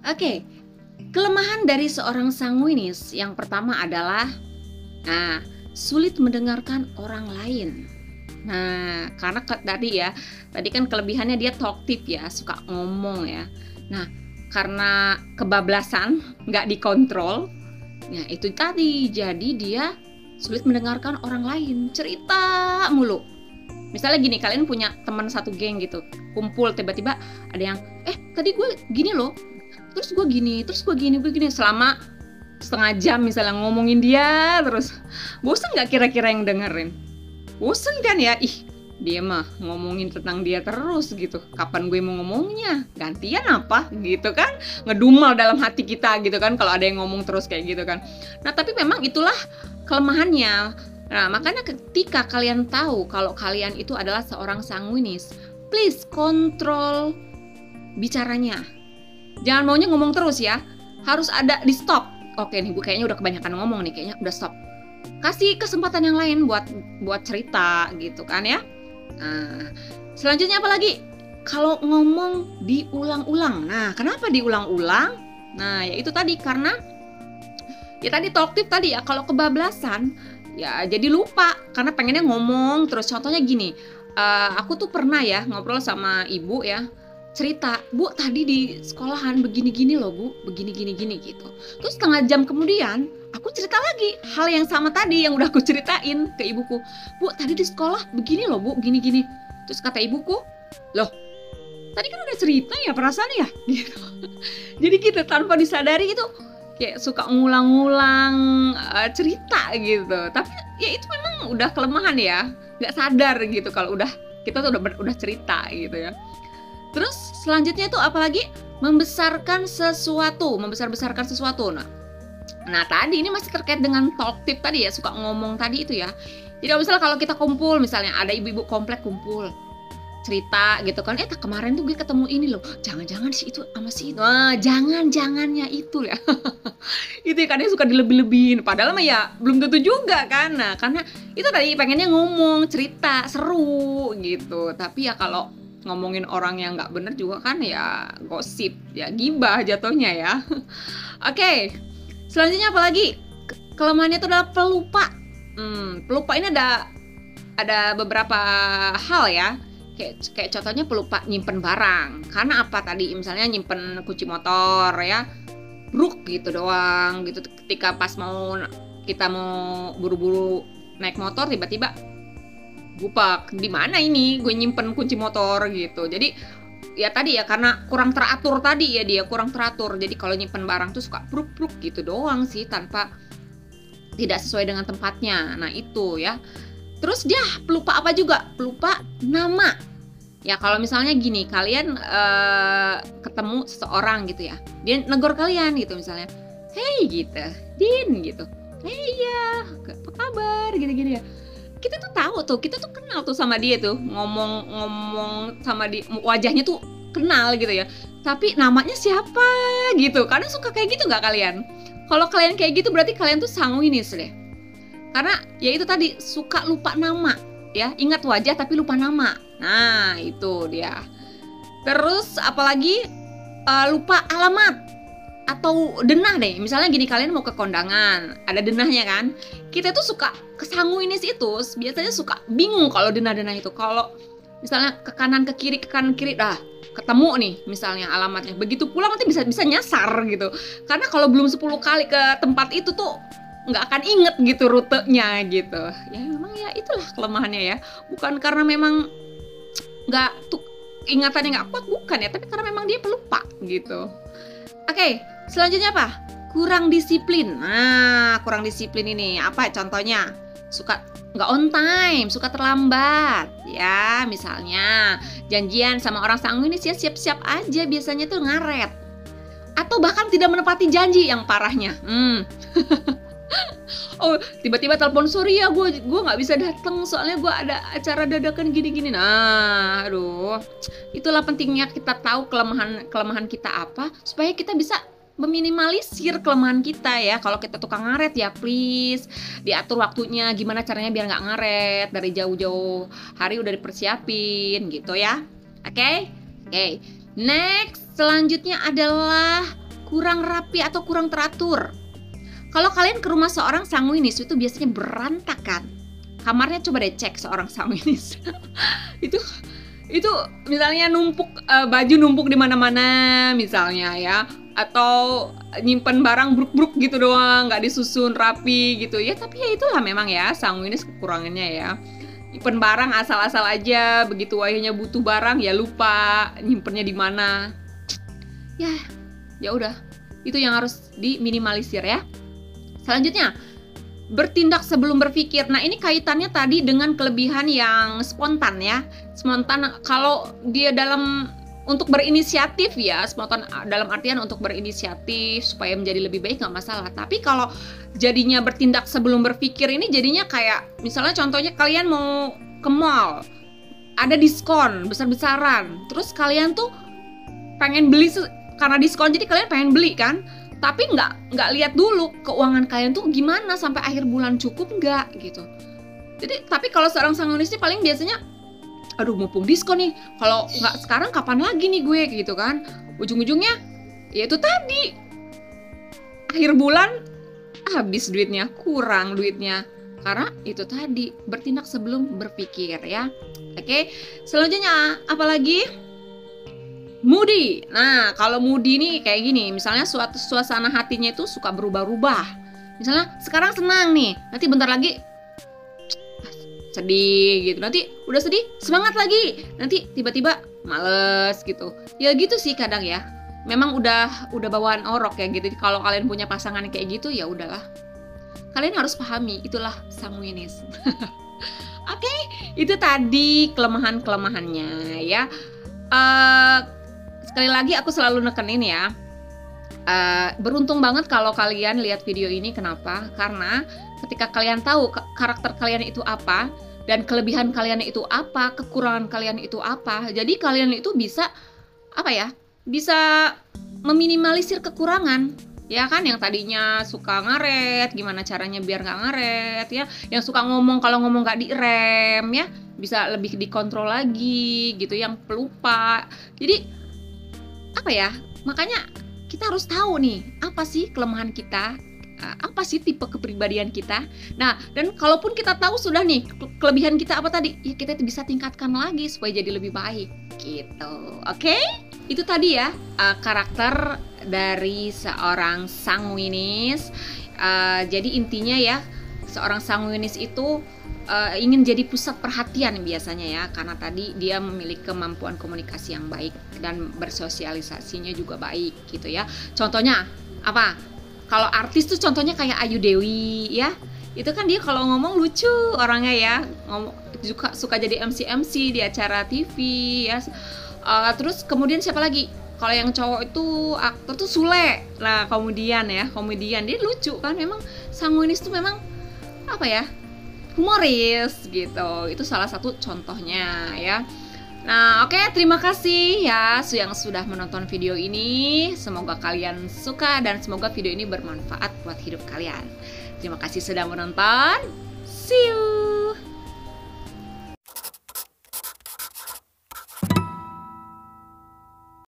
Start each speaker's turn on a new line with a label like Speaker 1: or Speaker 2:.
Speaker 1: Oke, kelemahan dari seorang sanguinis yang pertama adalah sulit mendengarkan orang lain. Nah, karena tadi kan kelebihannya dia talkative ya, suka ngomong ya. Nah, karena kebablasan, nggak dikontrol, ya itu tadi, jadi dia sulit mendengarkan orang lain, cerita mulu. Misalnya gini, kalian punya teman satu geng gitu, kumpul tiba-tiba ada yang, tadi gue gini loh, terus gue gini, selama setengah jam misalnya ngomongin dia terus. Bosen nggak kira-kira yang dengerin? Bosen kan ya, dia mah ngomongin tentang dia terus gitu. Kapan gue mau ngomongnya? Gantian apa gitu kan? Ngedumel dalam hati kita gitu kan kalau ada yang ngomong terus kayak gitu kan. Nah, tapi memang itulah kelemahannya. Nah, makanya ketika kalian tahu kalau kalian itu adalah seorang sanguinis, please kontrol bicaranya. Jangan maunya ngomong terus ya. Harus ada di stop. Oke nih, gue kayaknya udah kebanyakan ngomong nih, kayaknya udah stop. Kasih kesempatan yang lain buat cerita gitu kan ya. Nah, selanjutnya apa lagi? Kalau ngomong diulang-ulang. Nah, kenapa diulang-ulang? Nah, ya itu tadi karena ya tadi talkative tadi ya, kalau kebablasan ya jadi lupa karena pengennya ngomong terus. Contohnya gini, aku tuh pernah ya ngobrol sama ibu ya, cerita, Bu tadi di sekolahan begini-gini loh Bu, begini-gini gitu. Terus setengah jam kemudian aku cerita lagi hal yang sama tadi yang udah aku ceritain ke ibuku. Bu tadi di sekolah begini loh Bu, gini-gini. Terus kata ibuku, loh tadi kan udah cerita ya perasaan ya gitu. Jadi kita tanpa disadari itu kayak suka ngulang-ngulang cerita gitu. Tapi ya itu memang udah kelemahan ya, nggak sadar gitu kalau kita tuh udah cerita gitu ya. Terus selanjutnya itu apalagi membesarkan sesuatu. Nah tadi ini masih terkait dengan talkative tadi ya, suka ngomong tadi itu ya. Jadi misalnya kalau kita kumpul, misalnya ada ibu-ibu komplek kumpul, cerita gitu kan, kemarin tuh gue ketemu ini loh, jangan-jangan sih itu sama si itu. Nah, jangannya itu ya. Itu ya kadang suka dilebih-lebihin, padahal mah ya belum tentu juga kan. Nah, karena itu tadi pengennya ngomong, cerita, seru gitu. Tapi ya kalau ngomongin orang yang nggak bener juga kan ya gosip, ya gibah jatuhnya ya. Oke, selanjutnya apa lagi? Kelemahannya itu adalah pelupa. Pelupa ini ada beberapa hal ya. Kayak contohnya pelupa nyimpen barang. Karena apa tadi? Misalnya nyimpen kunci motor ya, bruk gitu doang gitu. Ketika pas kita mau buru-buru naik motor, tiba-tiba gupak, di mana ini gue nyimpen kunci motor gitu. Jadi ya tadi ya karena kurang teratur tadi ya, dia kurang teratur. Jadi kalau nyimpen barang tuh suka bruk-bruk gitu doang sih, tanpa tidak sesuai dengan tempatnya. Nah itu ya. Terus dia pelupa apa juga? Pelupa nama. Ya kalau misalnya gini, kalian ketemu seseorang gitu ya, dia negor kalian gitu misalnya, hey gitu, Din gitu, hey ya, apa kabar gitu-gitu ya. Kita tuh tahu tuh, kita tuh kenal tuh sama dia tuh, ngomong sama dia, wajahnya tuh kenal gitu ya. Tapi namanya siapa gitu, kadang suka kayak gitu nggak kalian? Kalau kalian kayak gitu berarti kalian tuh sanguinis deh. Karena ya itu tadi, suka lupa nama ya, ingat wajah tapi lupa nama. Nah itu dia. Terus apalagi lupa alamat atau denah deh. Misalnya gini, kalian mau ke kondangan, ada denahnya kan. Kita tuh suka kesanguinis itu biasanya suka bingung kalau denah-denah itu. Kalau misalnya ke kanan ke kiri ketemu nih misalnya alamatnya, begitu pulang nanti bisa nyasar gitu. Karena kalau belum 10 kali ke tempat itu tuh nggak akan inget gitu rutenya gitu. Ya memang ya itulah kelemahannya ya. Bukan karena memang nggak tuh ingatannya nggak kuat, bukan ya, tapi karena memang dia pelupa gitu. Oke, selanjutnya apa? Kurang disiplin. Nah, kurang disiplin ini apa contohnya? Suka nggak on time, suka terlambat ya. Misalnya janjian sama orang sanguinis ya siap-siap aja, biasanya tuh ngaret. Atau bahkan tidak menepati janji yang parahnya. Oh tiba-tiba telepon, sorry ya gue nggak bisa datang soalnya gue ada acara dadakan gini-gini. Nah aduh, itulah pentingnya kita tahu kelemahan kita apa, supaya kita bisa meminimalisir kelemahan kita ya. Kalau kita tukang ngaret ya please diatur waktunya, gimana caranya biar nggak ngaret, dari jauh-jauh hari udah dipersiapin gitu ya. Oke. Next selanjutnya adalah kurang rapi atau kurang teratur. Kalau kalian ke rumah seorang sanguinis itu biasanya berantakan. Kamarnya coba deh cek seorang sanguinis. itu misalnya numpuk baju numpuk di mana-mana misalnya ya, atau nyimpen barang bruk-bruk gitu doang, nggak disusun rapi gitu ya. Tapi ya itulah memang ya sanguinis kekurangannya ya. Nyimpen barang asal-asal aja, begitu wayahnya butuh barang ya lupa nyimpennya di mana. Ya udah, itu yang harus diminimalisir ya. Selanjutnya, bertindak sebelum berpikir. Nah, ini kaitannya tadi dengan kelebihan yang spontan ya. Spontan kalau dia untuk berinisiatif ya, spontan dalam artian untuk berinisiatif supaya menjadi lebih baik nggak masalah. Tapi kalau jadinya bertindak sebelum berpikir ini jadinya kayak misalnya contohnya kalian mau ke mall, ada diskon besar-besaran, terus kalian tuh pengen beli karena diskon jadi kalian pengen beli kan, tapi nggak lihat dulu keuangan kalian tuh gimana sampai akhir bulan cukup nggak gitu. Jadi tapi kalau seorang sanguinis ini paling biasanya aduh mumpung diskon nih, kalau nggak sekarang kapan lagi nih gue gitu kan. Ujung-ujungnya ya itu tadi, akhir bulan habis duitnya, kurang duitnya, karena itu tadi bertindak sebelum berpikir ya. Oke, selanjutnya apalagi? Moody. Nah, kalau moody nih kayak gini, misalnya suasana hatinya itu suka berubah-ubah. Misalnya sekarang senang nih, nanti bentar lagi sedih gitu, nanti udah sedih semangat lagi, nanti tiba-tiba males gitu. Ya gitu sih kadang ya. Memang udah bawaan orok ya gitu. Kalau kalian punya pasangan kayak gitu ya udahlah. Kalian harus pahami, itulah sanguinis. Oke, itu tadi kelemahan-kelemahannya ya. Sekali lagi aku selalu nekenin ya. Beruntung banget kalau kalian lihat video ini. Kenapa? Karena ketika kalian tahu karakter kalian itu apa dan kelebihan kalian itu apa, kekurangan kalian itu apa, jadi kalian itu bisa bisa meminimalisir kekurangan ya kan. Yang tadinya suka ngaret, gimana caranya biar nggak ngaret ya. Yang suka ngomong, kalau ngomong nggak direm ya, bisa lebih dikontrol lagi gitu. Yang pelupa, jadi makanya kita harus tahu nih, apa sih kelemahan kita, apa sih tipe kepribadian kita. Nah, dan kalaupun kita tahu sudah nih kelebihan kita apa tadi, ya kita bisa tingkatkan lagi supaya jadi lebih baik gitu. Oke? Itu tadi ya karakter dari seorang sanguinis. Jadi intinya ya, seorang sanguinis itu ingin jadi pusat perhatian biasanya ya, karena tadi dia memiliki kemampuan komunikasi yang baik dan bersosialisasinya juga baik gitu ya. Contohnya apa? Kalau artis tuh contohnya kayak Ayu Dewi ya, itu kan dia kalau ngomong lucu orangnya ya, juga suka jadi MC di acara TV ya. Terus kemudian siapa lagi? Kalau yang cowok itu aktor tuh Sule. Nah, komedian dia lucu kan. Memang sanguinis tuh memang humoris gitu. Itu salah satu contohnya ya. Nah, oke, terima kasih ya yang sudah menonton video ini. Semoga kalian suka dan semoga video ini bermanfaat buat hidup kalian. Terima kasih sudah menonton. See you.